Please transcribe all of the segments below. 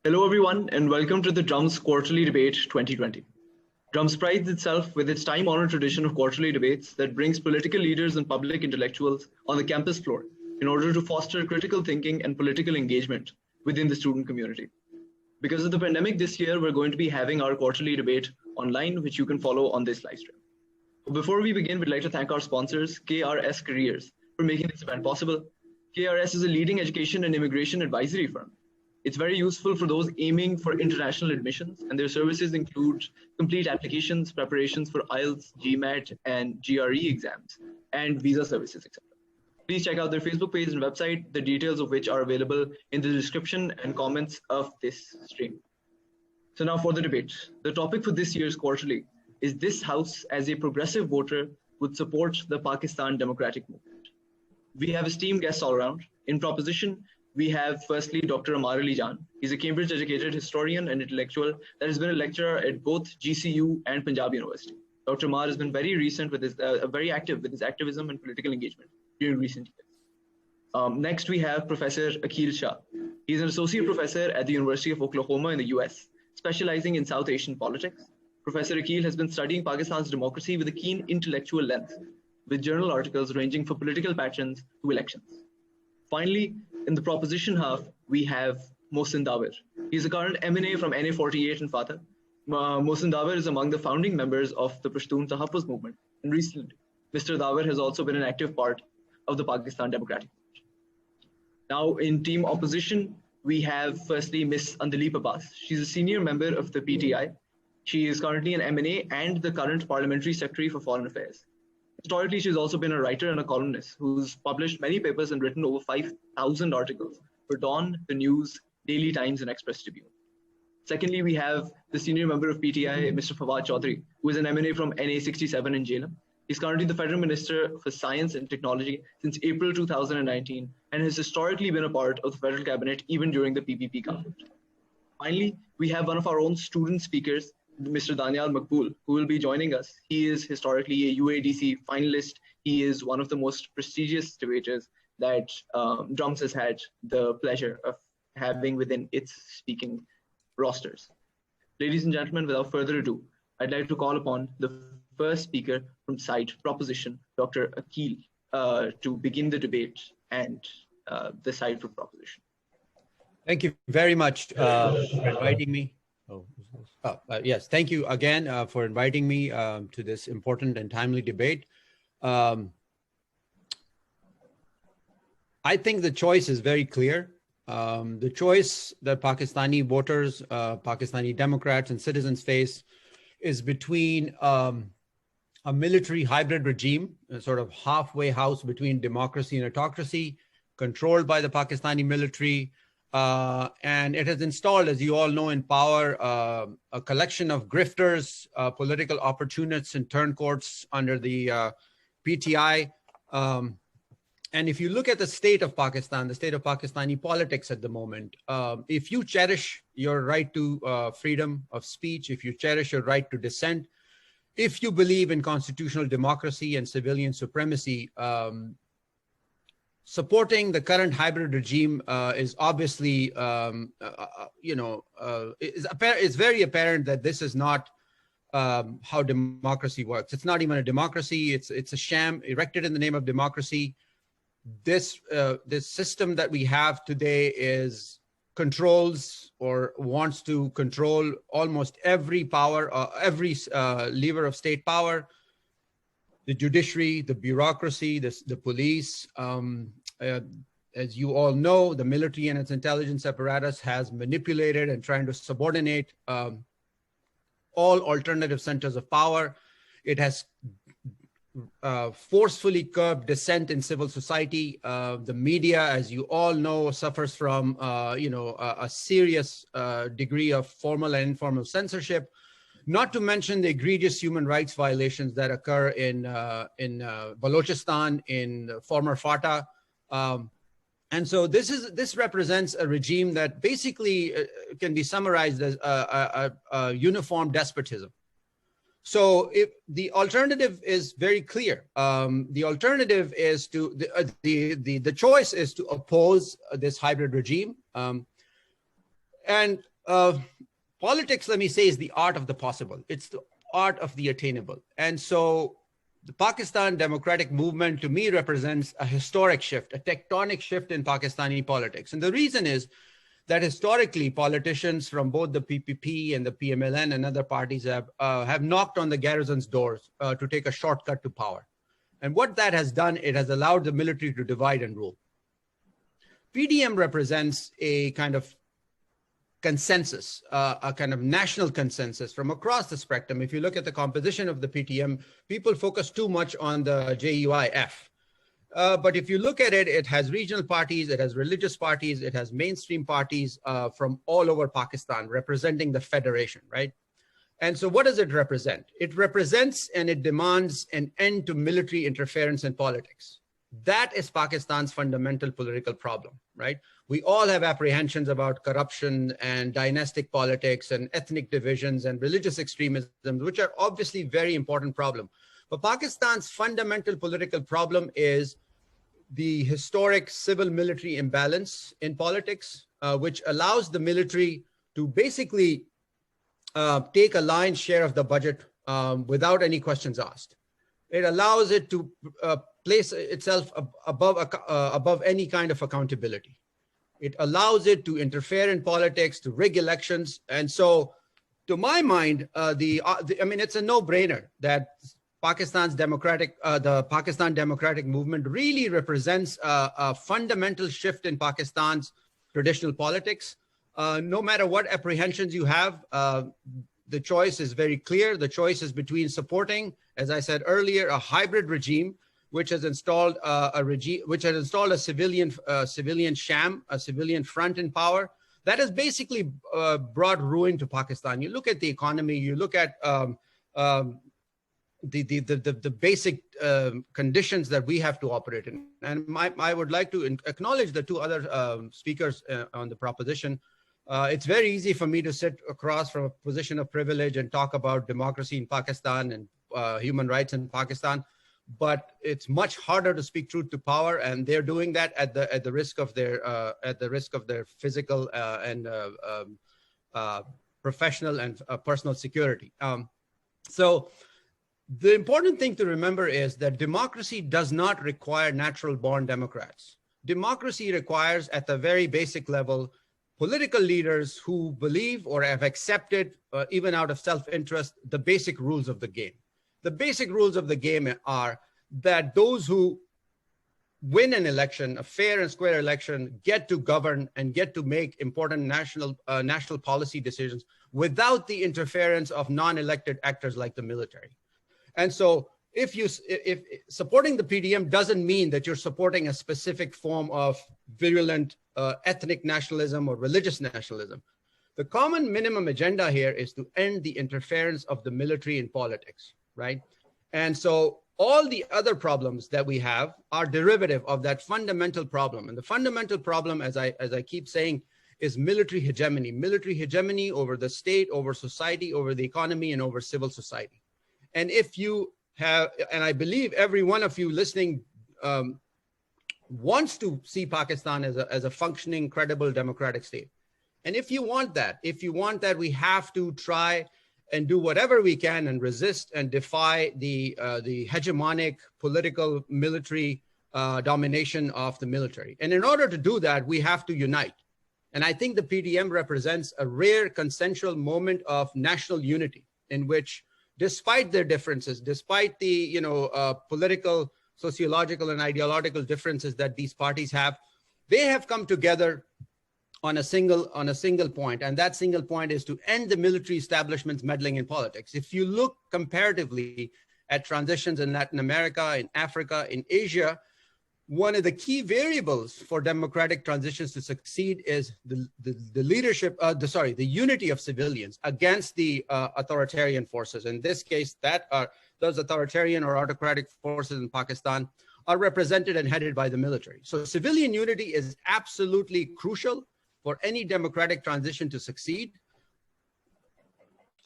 Hello everyone and welcome to the Drums Quarterly Debate 2020. Drums prides itself with its time-honored tradition of quarterly debates that brings political leaders and public intellectuals on the campus floor in order to foster critical thinking and political engagement within the student community. Because of the pandemic this year, we're going to be having our quarterly debate online, which you can follow on this live stream. Before we begin, we'd like to thank our sponsors, KRS Careers, for making this event possible. KRS is a leading education and immigration advisory firm. It's very useful for those aiming for international admissions, and their services include complete applications, preparations for IELTS, GMAT, and GRE exams, and visa services, etc. Please check out their Facebook page and website, the details of which are available in the description and comments of this stream. So now for the debate. The topic for this year's quarterly is this House as a progressive voter would support the Pakistan Democratic Movement. We have esteemed guests all around. In proposition, we have firstly Dr. Amar Ali Jan. He's a Cambridge-educated historian and intellectual that has been a lecturer at both GCU and Punjab University. Dr. Amar has been very recent with his, very active with his activism and political engagement during recent years. Next, we have Professor Aqil Shah. He's an associate professor at the University of Oklahoma in the US, specializing in South Asian politics. Professor Aqil has been studying Pakistan's democracy with a keen intellectual lens, with journal articles ranging from political patterns to elections. Finally, in the proposition half, we have Mohsin Dawir. He's a current M&A from NA48 in Fatah. Mohsin Dawir is among the founding members of the Pashtun Tahaffuz movement. And recently, Mr. Dawir has also been an active part of the Pakistan Democratic Movement. Now, in team opposition, we have firstly Ms. Andaleep Abbas. She's a senior member of the PTI. She is currently an M&A and the current Parliamentary Secretary for Foreign Affairs. Historically, she's also been a writer and a columnist who's published many papers and written over 5,000 articles for Dawn, The News, Daily Times, and Express Tribune. Secondly, we have the senior member of PTI, Mr. Fawad Chaudhry, who is an M&A from NA67 in Jhelum. He's currently the Federal Minister for Science and Technology since April 2019 and has historically been a part of the Federal Cabinet even during the PPP government. Finally, we have one of our own student speakers, Mr. Daniel Makbul, who will be joining us. He is historically a UADC finalist. He is one of the most prestigious debaters that Drums has had the pleasure of having within its speaking rosters. Ladies and gentlemen, without further ado, I'd like to call upon the first speaker from side proposition, Dr. Aqil, to begin the debate and the side for proposition. Thank you very much for inviting me. Yes, thank you again for inviting me to this important and timely debate. I think the choice is very clear. The choice that Pakistani voters, Pakistani Democrats and citizens face is between a military hybrid regime, a sort of halfway house between democracy and autocracy, controlled by the Pakistani military, and it has installed, as you all know, in power, a collection of grifters, political opportunists and turncoats under the PTI. And if you look at the state of Pakistan, the state of Pakistani politics at the moment, if you cherish your right to freedom of speech, if you cherish your right to dissent, if you believe in constitutional democracy and civilian supremacy, supporting the current hybrid regime is obviously, it's very apparent that this is not how democracy works. It's not even a democracy. It's a sham erected in the name of democracy. This system that we have today controls or wants to control almost every power, every lever of state power. The judiciary, the bureaucracy, the police. As you all know, the military and its intelligence apparatus has manipulated and trying to subordinate all alternative centers of power. It has forcefully curbed dissent in civil society. The media, as you all know, suffers from a serious degree of formal and informal censorship. Not to mention the egregious human rights violations that occur in Balochistan, in former Fatah. And so this represents a regime that basically can be summarized as a uniform despotism. So the alternative is very clear. The alternative is the choice is to oppose this hybrid regime. And uh, politics, let me say, is the art of the possible. It's the art of the attainable. And so the Pakistan democratic movement to me represents a historic shift, a tectonic shift in Pakistani politics. And the reason is that historically politicians from both the PPP and the PMLN and other parties have knocked on the garrison's doors to take a shortcut to power. And what that has done, it has allowed the military to divide and rule. PDM represents a kind of consensus, a kind of national consensus from across the spectrum. If you look at the composition of the PTM, people focus too much on the JUIF. But if you look at it, it has regional parties, it has religious parties, it has mainstream parties from all over Pakistan representing the federation, right? And so what does it represent? It represents and it demands an end to military interference in politics. That is Pakistan's fundamental political problem, right? We all have apprehensions about corruption and dynastic politics and ethnic divisions and religious extremism, which are obviously very important problems. But Pakistan's fundamental political problem is the historic civil-military imbalance in politics, which allows the military to basically take a lion's share of the budget without any questions asked. It allows it to place itself above any kind of accountability. It allows it to interfere in politics, to rig elections. And so to my mind, I mean, it's a no-brainer that the Pakistan democratic movement really represents a fundamental shift in Pakistan's traditional politics. No matter what apprehensions you have, the choice is very clear. The choice is between supporting, as I said earlier, a hybrid regime, which has installed a civilian sham, a civilian front in power that has basically brought ruin to Pakistan. You look at the economy, you look at the basic conditions that we have to operate in. And I would like to acknowledge the two other speakers on the proposition. It's very easy for me to sit across from a position of privilege and talk about democracy in Pakistan and human rights in Pakistan, but it's much harder to speak truth to power, and they're doing that at the risk of their physical and professional and personal security. So the important thing to remember is that democracy does not require natural born Democrats. Democracy requires, at the very basic level, political leaders who believe or have accepted, even out of self-interest, the basic rules of the game. The basic rules of the game are that those who win an election, a fair and square election, get to govern and get to make important national policy decisions without the interference of non-elected actors like the military. And so if supporting the PDM doesn't mean that you're supporting a specific form of virulent ethnic nationalism or religious nationalism. The common minimum agenda here is to end the interference of the military in politics, right? And so all the other problems that we have are derivative of that fundamental problem. And the fundamental problem, as I keep saying, is military hegemony over the state, over society, over the economy, and over civil society. And if you have, and I believe every one of you listening wants to see Pakistan as a functioning, credible democratic state. And if you want that, we have to try and do whatever we can and resist and defy the hegemonic political military domination of the military. And in order to do that, we have to unite. And I think the PDM represents a rare consensual moment of national unity in which, despite their differences, despite the political, sociological, and ideological differences that these parties have, they have come together on a single point, and that single point is to end the military establishment's meddling in politics. If you look comparatively at transitions in Latin America, in Africa, in Asia, one of the key variables for democratic transitions to succeed is the unity of civilians against the authoritarian forces. In this case, those authoritarian or autocratic forces in Pakistan are represented and headed by the military. So civilian unity is absolutely crucial for any democratic transition to succeed.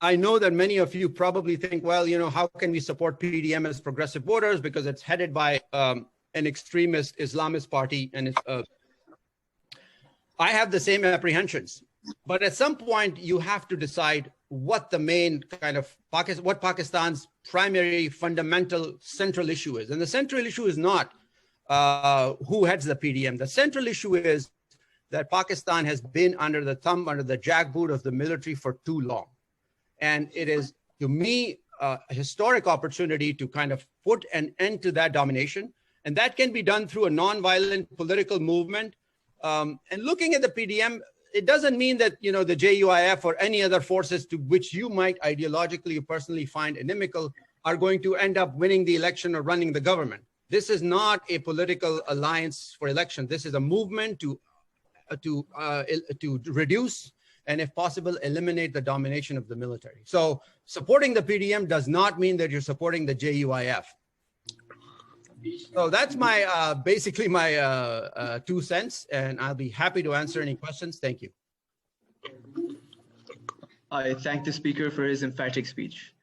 I know that many of you probably think, well, how can we support PDM as progressive voters because it's headed by an extremist Islamist party, and I have the same apprehensions. But at some point, you have to decide what the main kind of what Pakistan's primary, fundamental, central issue is. And the central issue is not who heads the PDM. The central issue is that Pakistan has been under the thumb, under the jackboot of the military for too long. And it is, to me, a historic opportunity to kind of put an end to that domination. And that can be done through a nonviolent political movement. And looking at the PDM, it doesn't mean that, you know, the JUIF or any other forces to which you might ideologically or personally find inimical are going to end up winning the election or running the government. This is not a political alliance for election. This is a movement to reduce and, if possible, eliminate the domination of the military. So supporting the PDM does not mean that you're supporting the JUIF. So that's my basically my 2 cents, and I'll be happy to answer any questions. Thank you. I thank the speaker for his emphatic speech.